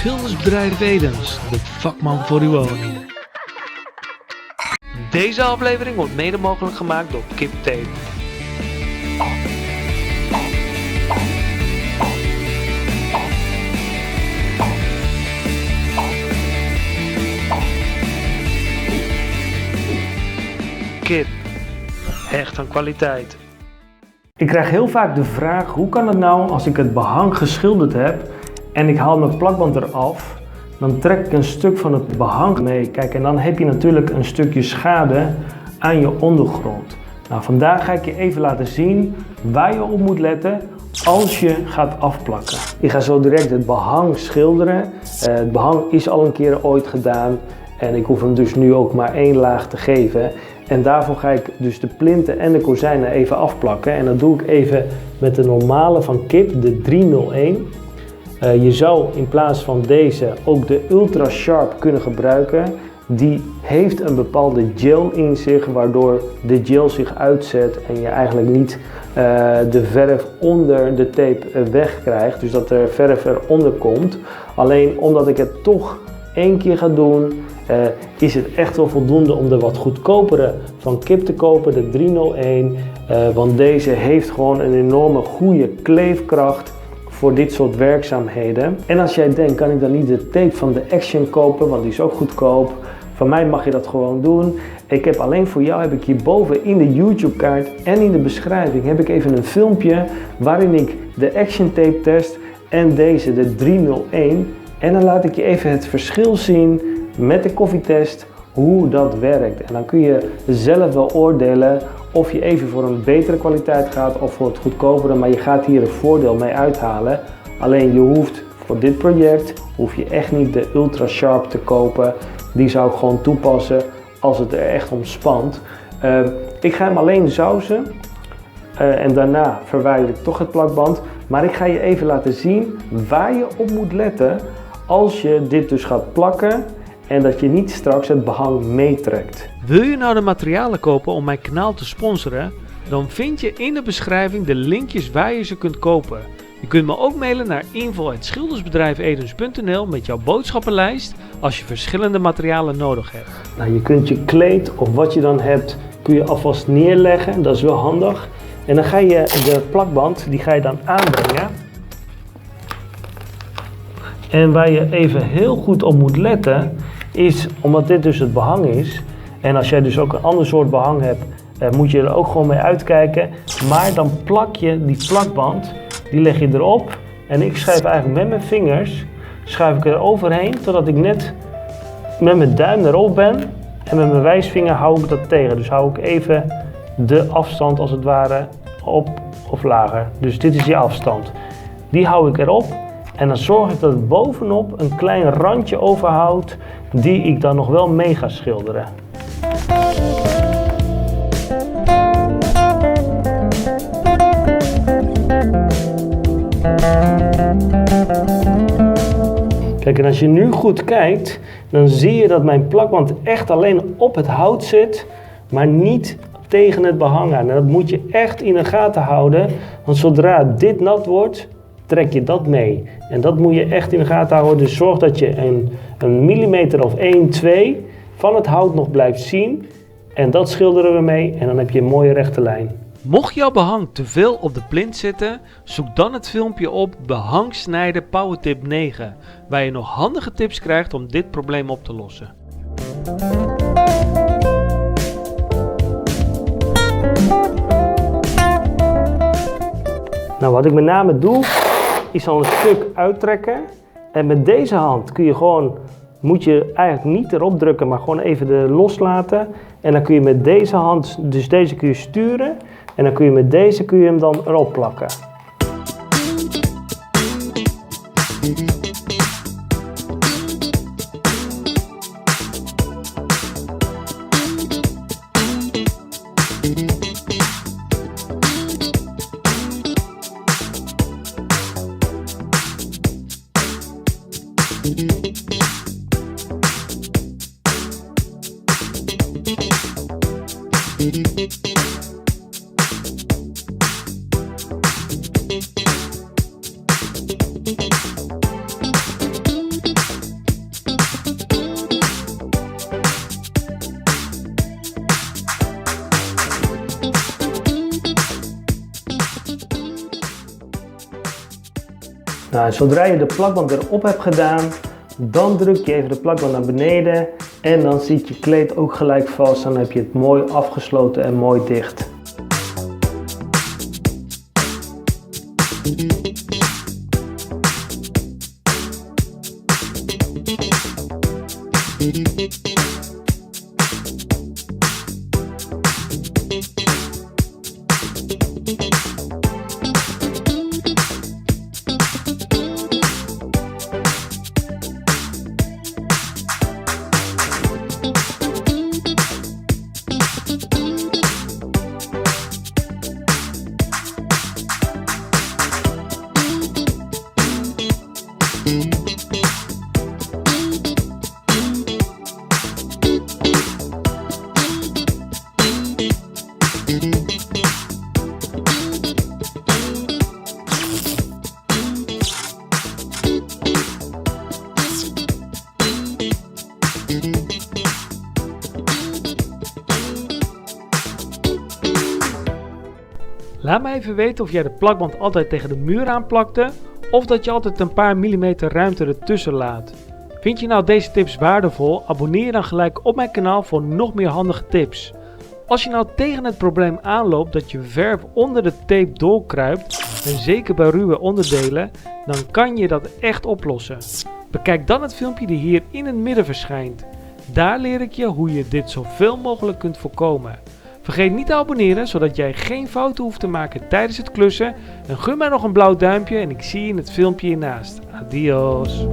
Schildersbedrijf Edens, de vakman voor uw woning. Deze aflevering wordt mede mogelijk gemaakt door Kip Tape. Kip, hecht aan kwaliteit. Ik krijg heel vaak de vraag, hoe kan het nou als ik het behang geschilderd heb en ik haal mijn plakband eraf, dan trek ik een stuk van het behang mee. Kijk, en dan heb je natuurlijk een stukje schade aan je ondergrond. Nou, vandaag ga ik je even laten zien waar je op moet letten als je gaat afplakken. Ik ga zo direct het behang schilderen. Het behang is al een keer ooit gedaan en ik hoef hem dus nu ook maar één laag te geven. En daarvoor ga ik dus de plinten en de kozijnen even afplakken. En dat doe ik even met de normale van Kip, de 301. Je zou in plaats van deze ook de Ultra Sharp kunnen gebruiken. Die heeft een bepaalde gel in zich, waardoor de gel zich uitzet en je eigenlijk niet de verf onder de tape wegkrijgt. Dus dat er verf eronder komt. Alleen omdat ik het toch één keer ga doen, is het echt wel voldoende om de wat goedkopere van Kip te kopen, de 301. Want deze heeft gewoon een enorme goede kleefkracht voor dit soort werkzaamheden. En als jij denkt, kan ik dan niet de tape van de Action kopen, want die is ook goedkoop. Van mij mag je dat gewoon doen. Ik heb alleen voor jou, heb ik hierboven in de YouTube kaart en in de beschrijving, heb ik even een filmpje waarin ik de Action tape test en deze, de 301. En dan laat ik je even het verschil zien met de koffietest, hoe dat werkt. En dan kun je zelf wel oordelen of je even voor een betere kwaliteit gaat of voor het goedkopere, maar je gaat hier een voordeel mee uithalen. Alleen je hoeft voor dit project, hoef je echt niet de Ultra Sharp te kopen. Die zou ik gewoon toepassen als het er echt om spant. Ik ga hem alleen sausen en daarna verwijder ik toch het plakband. Maar ik ga je even laten zien waar je op moet letten als je dit dus gaat plakken en dat je niet straks het behang meetrekt. Wil je nou de materialen kopen om mijn kanaal te sponsoren? Dan vind je in de beschrijving de linkjes waar je ze kunt kopen. Je kunt me ook mailen naar info@schildersbedrijfedens.nl met jouw boodschappenlijst als je verschillende materialen nodig hebt. Nou, je kunt je kleed of wat je dan hebt, kun je alvast neerleggen. Dat is wel handig. En dan ga je de plakband, die ga je dan aanbrengen. En waar je even heel goed op moet letten, is omdat dit dus het behang is. En als jij dus ook een ander soort behang hebt, moet je er ook gewoon mee uitkijken. Maar dan plak je die plakband, die leg je erop. En ik schuif eigenlijk met mijn vingers, schuif ik er overheen, totdat ik net met mijn duim erop ben. En met mijn wijsvinger hou ik dat tegen. Dus hou ik even de afstand als het ware op of lager. Dus dit is die afstand. Die hou ik erop. En dan zorg ik dat het bovenop een klein randje overhoudt die ik dan nog wel mee ga schilderen. Kijk, en als je nu goed kijkt, dan zie je dat mijn plakband echt alleen op het hout zit, maar niet tegen het behang aan. En dat moet je echt in de gaten houden, want zodra dit nat wordt, trek je dat mee. En dat moet je echt in de gaten houden. Dus zorg dat je een millimeter of 1, 2 van het hout nog blijft zien. En dat schilderen we mee en dan heb je een mooie rechte lijn. Mocht jouw behang te veel op de plint zitten, zoek dan het filmpje op Behang snijden Powertip 9, waar je nog handige tips krijgt om dit probleem op te lossen. Nou, wat ik met name doe, is al een stuk uittrekken. En met deze hand kun je gewoon, moet je eigenlijk niet erop drukken, maar gewoon even loslaten. En dan kun je met deze hand, dus deze kun je sturen. En dan kun je met deze kun je hem dan erop plakken. Nou, zodra je de plakband erop hebt gedaan, dan druk je even de plakband naar beneden en dan zit je kleed ook gelijk vast. Dan heb je het mooi afgesloten en mooi dicht. Laat me even weten of jij de plakband altijd tegen de muur aanplakte of dat je altijd een paar millimeter ruimte ertussen laat. Vind je nou deze tips waardevol? Abonneer je dan gelijk op mijn kanaal voor nog meer handige tips. Als je nou tegen het probleem aanloopt dat je verf onder de tape doorkruipt, en zeker bij ruwe onderdelen, dan kan je dat echt oplossen. Bekijk dan het filmpje die hier in het midden verschijnt. Daar leer ik je hoe je dit zoveel mogelijk kunt voorkomen. Vergeet niet te abonneren, zodat jij geen fouten hoeft te maken tijdens het klussen. En gun mij nog een blauw duimpje en ik zie je in het filmpje hiernaast. Adios.